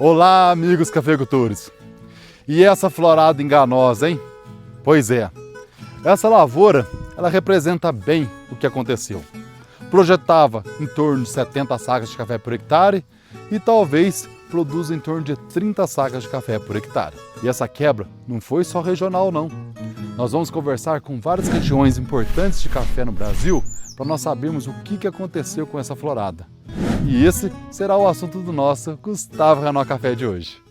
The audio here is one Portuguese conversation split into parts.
Olá, amigos cafeicultores! E essa florada enganosa, hein? Pois é, essa lavoura, ela representa bem o que aconteceu. Projetava em torno de 70 sacas de café por hectare e talvez produza em torno de 30 sacas de café por hectare. E essa quebra não foi só regional, não. Nós vamos conversar com várias regiões importantes de café no Brasil para nós sabermos o que aconteceu com essa florada. E esse será o assunto do nosso Gustavo Renó Café de hoje.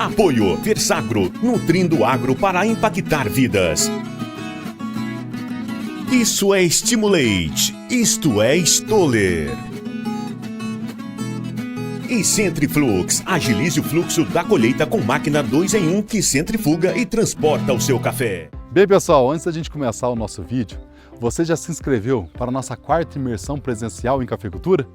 Apoio Versagro, nutrindo o agro para impactar vidas. Isso é Stimulate, isto é Stoller. E Centriflux, agilize o fluxo da colheita com máquina 2 em 1 que centrifuga e transporta o seu café. Bem, pessoal, antes da gente começar o nosso vídeo, você já se inscreveu para a nossa quarta imersão presencial em cafeicultura?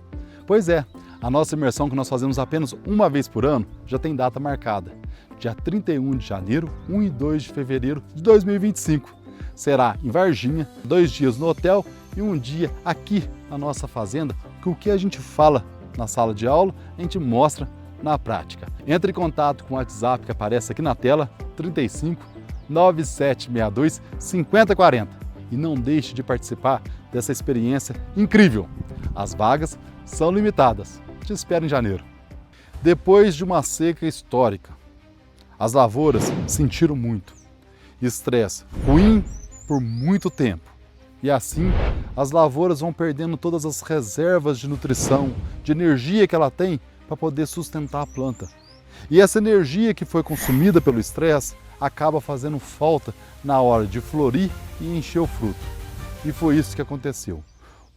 Pois é, a nossa imersão que nós fazemos apenas uma vez por ano já tem data marcada. Dia 31 de janeiro, 1 e 2 de fevereiro de 2025. Será em Varginha, 2 dias no hotel e 1 dia aqui na nossa fazenda, que o que a gente fala na sala de aula, a gente mostra na prática. Entre em contato com o WhatsApp que aparece aqui na tela, 35 9762 5040. E não deixe de participar dessa experiência incrível. As vagas são limitadas. Te espero em janeiro. Depois de uma seca histórica, as lavouras sentiram muito. Estresse ruim por muito tempo. E assim, as lavouras vão perdendo todas as reservas de nutrição, de energia que ela tem para poder sustentar a planta. E essa energia que foi consumida pelo estresse acaba fazendo falta na hora de florir e encher o fruto. E foi isso que aconteceu.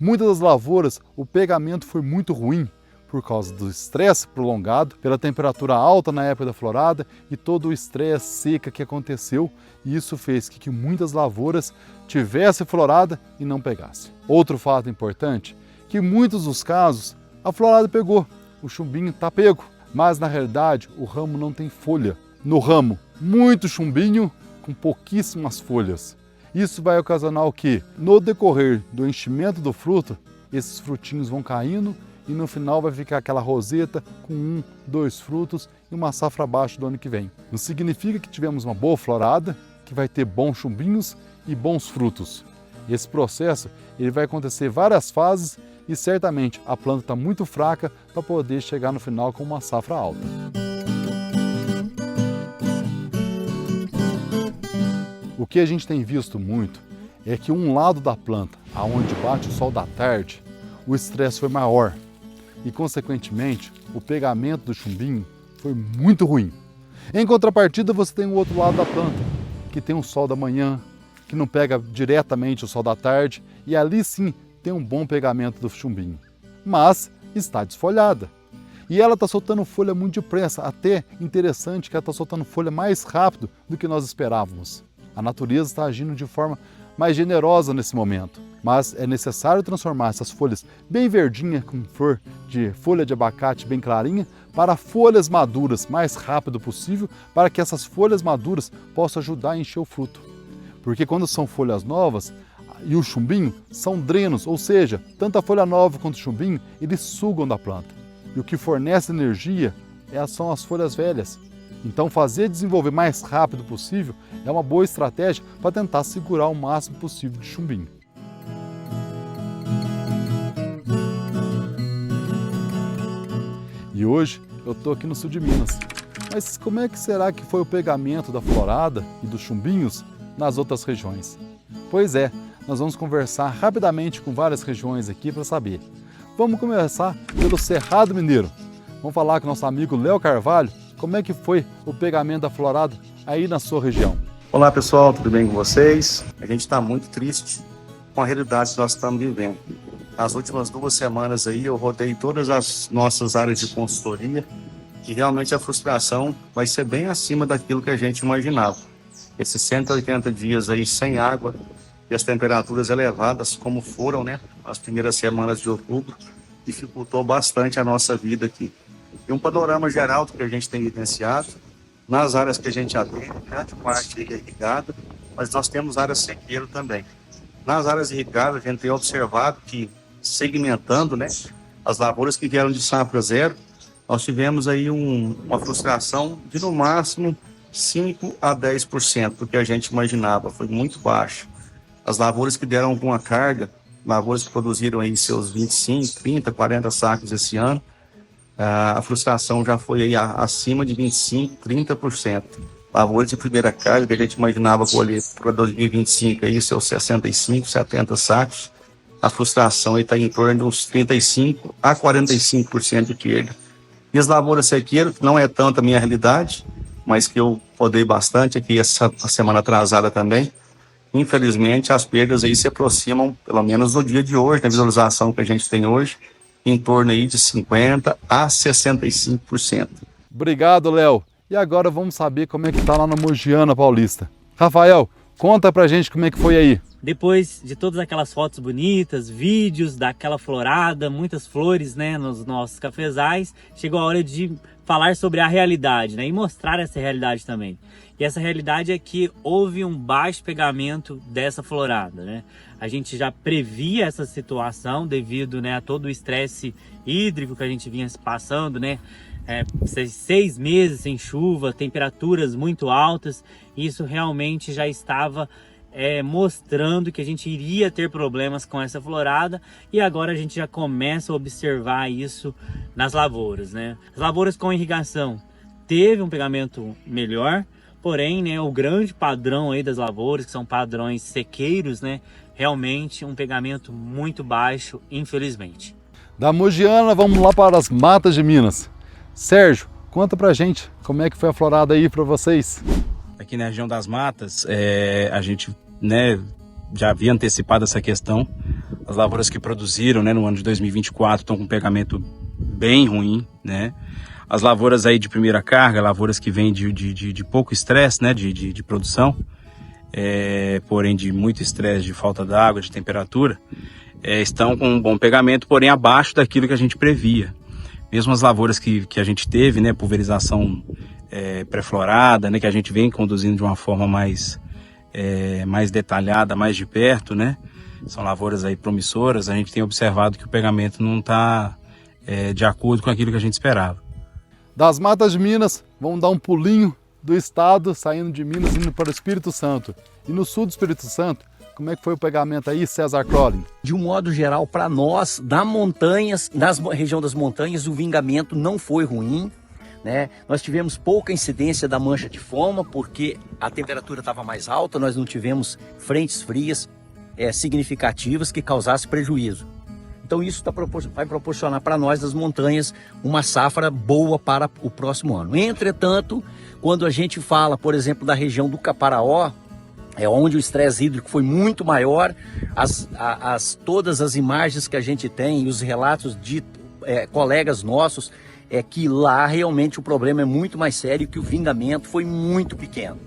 Muitas das lavouras, o pegamento foi muito ruim por causa do estresse prolongado, pela temperatura alta na época da florada e todo o estresse seca que aconteceu, e isso fez que muitas lavouras tivessem florada e não pegassem. Outro fato importante, que em muitos dos casos a florada pegou, o chumbinho está pego, mas na realidade o ramo não tem folha. No ramo, muito chumbinho com pouquíssimas folhas. Isso vai ocasionar o quê? No decorrer do enchimento do fruto, esses frutinhos vão caindo e no final vai ficar aquela roseta com 1, 2 frutos e uma safra abaixo do ano que vem. Não significa que tivemos uma boa florada, que vai ter bons chumbinhos e bons frutos. Esse processo ele vai acontecer várias fases e certamente a planta está muito fraca para poder chegar no final com uma safra alta. O que a gente tem visto muito é que um lado da planta, aonde bate o sol da tarde, o estresse foi maior e, consequentemente, o pegamento do chumbinho foi muito ruim. Em contrapartida, você tem o outro lado da planta, que tem o sol da manhã, que não pega diretamente o sol da tarde, e ali sim tem um bom pegamento do chumbinho. Mas está desfolhada. E ela está soltando folha muito depressa, até interessante que ela está soltando folha mais rápido do que nós esperávamos. A natureza está agindo de forma mais generosa nesse momento, mas é necessário transformar essas folhas bem verdinhas, com flor de folha de abacate bem clarinha, para folhas maduras mais rápido possível, para que essas folhas maduras possam ajudar a encher o fruto. Porque quando são folhas novas e o chumbinho são drenos, ou seja, tanto a folha nova quanto o chumbinho, eles sugam da planta. E o que fornece energia são as folhas velhas. Então fazer desenvolver mais rápido possível é uma boa estratégia para tentar segurar o máximo possível de chumbinho. E hoje eu estou aqui no sul de Minas. Mas como é que será que foi o pegamento da florada e dos chumbinhos nas outras regiões? Pois é, nós vamos conversar rapidamente com várias regiões aqui para saber. Vamos começar pelo Cerrado Mineiro. Vamos falar com nosso amigo Léo Carvalho. Como é que foi o pegamento da florada aí na sua região? Olá pessoal, tudo bem com vocês? A gente está muito triste com a realidade que nós estamos vivendo. Nas últimas 2 semanas aí eu rodei todas as nossas áreas de consultoria e realmente a frustração vai ser bem acima daquilo que a gente imaginava. Esses 180 dias aí sem água e as temperaturas elevadas como foram, né, as primeiras semanas de outubro, dificultou bastante a nossa vida aqui. E um panorama geral do que a gente tem vivenciado Nas áreas que a gente atende, grande parte é irrigada, mas nós temos áreas sequeiro também. Nas áreas irrigadas, a gente tem observado que, segmentando, né, as lavouras que vieram de safra zero, nós tivemos aí uma frustração de no máximo 5 a 10%, do que a gente imaginava, foi muito baixo. As lavouras que deram alguma carga, lavouras que produziram aí seus 25, 30, 40 sacos esse ano, a frustração já foi aí acima de 25, 30%. Lavouras de primeira carga, que a gente imaginava colher para 2025 aí seus 65, 70 sacos, a frustração está em torno de uns 35 a 45% de perda. E as lavouras sequeiras, que não é tanto a minha realidade, mas que eu rodei bastante aqui a semana atrasada também, infelizmente as perdas aí se aproximam, pelo menos no dia de hoje, na visualização que a gente tem hoje, em torno aí de 50 a 65%. Obrigado, Léo. E agora vamos saber como é que tá lá na Mogiana Paulista. Rafael, conta pra gente como é que foi aí. Depois de todas aquelas fotos bonitas, vídeos daquela florada, muitas flores, né, nos nossos cafezais, chegou a hora de falar sobre a realidade, né, e mostrar essa realidade também. E essa realidade é que houve um baixo pegamento dessa florada, né? A gente já previa essa situação devido, né, a todo o estresse hídrico que a gente vinha passando, né? 6 meses sem chuva, temperaturas muito altas, e isso realmente já estava mostrando que a gente iria ter problemas com essa florada, e agora a gente já começa a observar isso nas lavouras, né? As lavouras com irrigação teve um pegamento melhor, porém, né, o grande padrão aí das lavouras, que são padrões sequeiros, né, realmente um pegamento muito baixo, infelizmente. Da Mogiana, vamos lá para as matas de Minas. Sérgio, conta pra gente como é que foi a florada aí para vocês. Aqui na região das matas, a gente, né, já havia antecipado essa questão. As lavouras que produziram, né, no ano de 2024 estão com um pegamento bem ruim, né? As lavouras aí de primeira carga, lavouras que vêm de pouco estresse, né, de produção, porém de muito estresse, de falta d'água, de temperatura, estão com um bom pegamento, porém abaixo daquilo que a gente previa. Mesmo as lavouras que a gente teve, né, pulverização pré-florada, né, que a gente vem conduzindo de uma forma mais detalhada, mais de perto, né, são lavouras aí promissoras, a gente tem observado que o pegamento não está de acordo com aquilo que a gente esperava. Das matas de Minas, vamos dar um pulinho do estado, saindo de Minas, indo para o Espírito Santo. E no sul do Espírito Santo, como é que foi o pegamento aí, César Crolling? De um modo geral, para nós, da região das montanhas, o vingamento não foi ruim, né? Nós tivemos pouca incidência da mancha de foma, porque a temperatura estava mais alta, nós não tivemos frentes frias significativas que causassem prejuízo. Então isso vai proporcionar para nós das montanhas uma safra boa para o próximo ano. Entretanto, quando a gente fala, por exemplo, da região do Caparaó, onde o estresse hídrico foi muito maior, todas as imagens que a gente tem e os relatos de colegas nossos, que lá realmente o problema é muito mais sério, que o vingamento foi muito pequeno.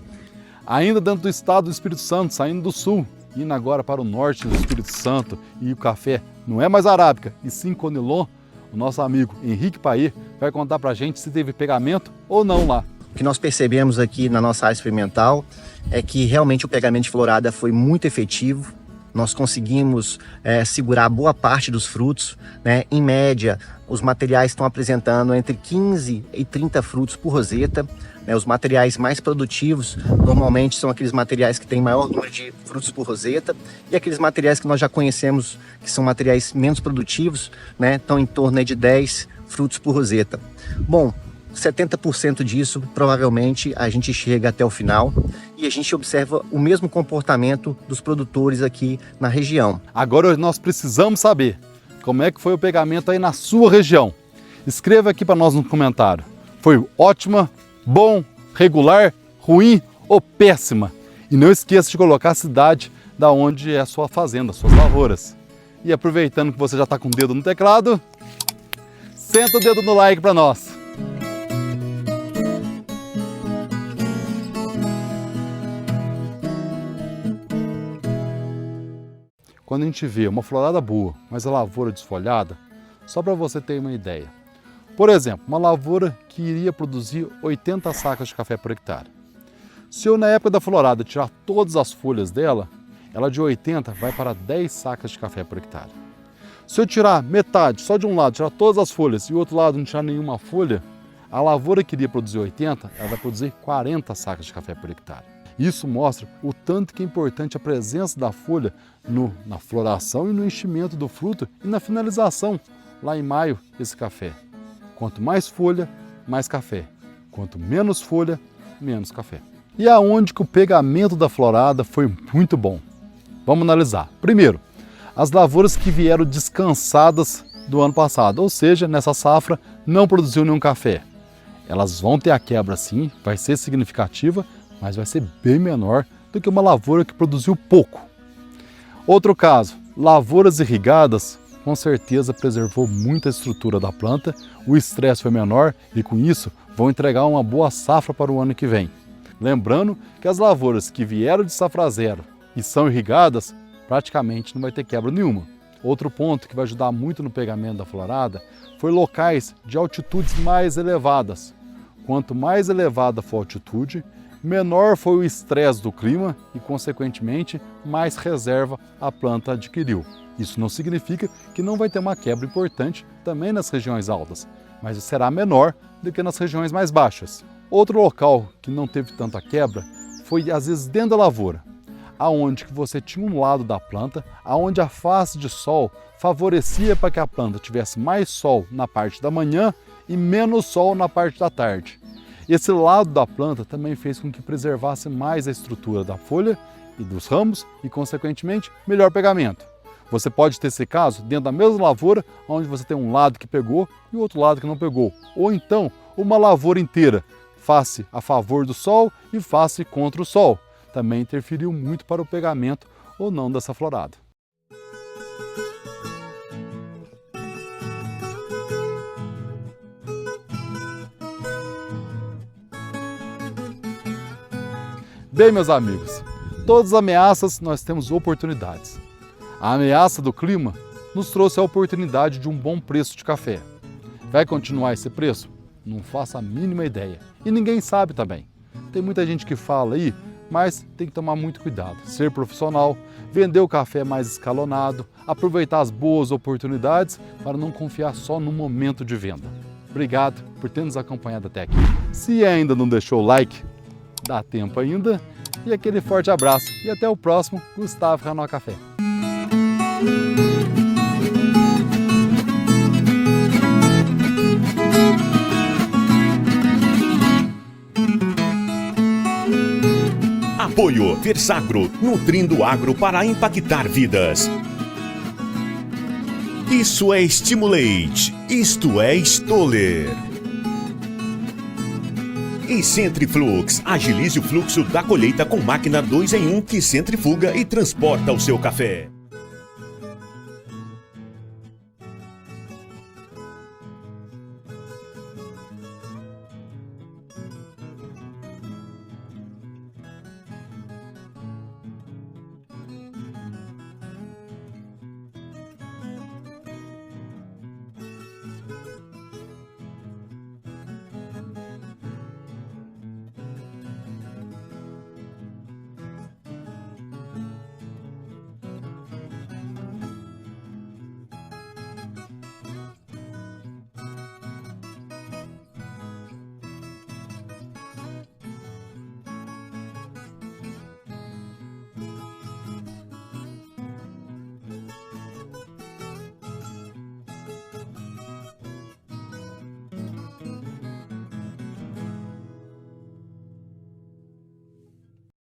Ainda dentro do estado do Espírito Santo, saindo do sul, indo agora para o norte do Espírito Santo, e o café não é mais arábica, e sim conilon, o nosso amigo Henrique Pair vai contar pra gente se teve pegamento ou não lá. O que nós percebemos aqui na nossa área experimental é que realmente o pegamento de florada foi muito efetivo. Nós conseguimos segurar boa parte dos frutos, né? Em média, os materiais estão apresentando entre 15 e 30 frutos por roseta. Os materiais mais produtivos normalmente são aqueles materiais que têm maior número de frutos por roseta, e aqueles materiais que nós já conhecemos, que são materiais menos produtivos, né, estão em torno de 10 frutos por roseta. Bom, 70% disso provavelmente a gente chega até o final e a gente observa o mesmo comportamento dos produtores aqui na região. Agora nós precisamos saber como é que foi o pegamento aí na sua região. Escreva aqui para nós no comentário. Foi ótima, bom, regular, ruim ou péssima? E não esqueça de colocar a cidade da onde é a sua fazenda, suas lavouras. E aproveitando que você já está com o dedo no teclado, senta o dedo no like para nós. Quando a gente vê uma florada boa, mas a lavoura desfolhada, só para você ter uma ideia, Por exemplo, uma lavoura que iria produzir 80 sacas de café por hectare. Se eu, na época da florada, tirar todas as folhas dela, ela de 80 vai para 10 sacas de café por hectare. Se eu tirar metade, só de um lado, tirar todas as folhas e o outro lado não tirar nenhuma folha, a lavoura que iria produzir 80, ela vai produzir 40 sacas de café por hectare. Isso mostra o tanto que é importante a presença da folha na floração e no enchimento do fruto e na finalização, lá em maio, esse café. Quanto mais folha, mais café. Quanto menos folha, menos café. E aonde que o pegamento da florada foi muito bom? Vamos analisar. Primeiro, as lavouras que vieram descansadas do ano passado, ou seja, nessa safra não produziu nenhum café. Elas vão ter a quebra sim, vai ser significativa, mas vai ser bem menor do que uma lavoura que produziu pouco. Outro caso, lavouras irrigadas, com certeza preservou muita estrutura da planta, o estresse foi menor e com isso vão entregar uma boa safra para o ano que vem. Lembrando que as lavouras que vieram de safra zero e são irrigadas, praticamente não vai ter quebra nenhuma. Outro ponto que vai ajudar muito no pegamento da florada foi locais de altitudes mais elevadas. Quanto mais elevada for a altitude, menor foi o estresse do clima e, consequentemente, mais reserva a planta adquiriu. Isso não significa que não vai ter uma quebra importante também nas regiões altas, mas será menor do que nas regiões mais baixas. Outro local que não teve tanta quebra foi, às vezes, dentro da lavoura, aonde que você tinha um lado da planta, aonde a face de sol favorecia para que a planta tivesse mais sol na parte da manhã e menos sol na parte da tarde. Esse lado da planta também fez com que preservasse mais a estrutura da folha e dos ramos e, consequentemente, melhor pegamento. Você pode ter esse caso dentro da mesma lavoura, onde você tem um lado que pegou e o outro lado que não pegou. Ou então, uma lavoura inteira, face a favor do sol e face contra o sol. Também interferiu muito para o pegamento ou não dessa florada. Bem, meus amigos, todas as ameaças nós temos oportunidades. A ameaça do clima nos trouxe a oportunidade de um bom preço de café. Vai continuar esse preço? Não faço a mínima ideia. E ninguém sabe também. Tem muita gente que fala aí, mas tem que tomar muito cuidado. Ser profissional, vender o café mais escalonado, aproveitar as boas oportunidades para não confiar só no momento de venda. Obrigado por ter nos acompanhado até aqui. Se ainda não deixou o like, dá tempo ainda. E aquele forte abraço. E até o próximo Gustavo Ranó Café. Apoio Versagro, nutrindo o agro para impactar vidas. Isso é Stimulate, isto é Stoller. E Centriflux, agilize o fluxo da colheita com máquina 2 em 1 que centrifuga e transporta o seu café.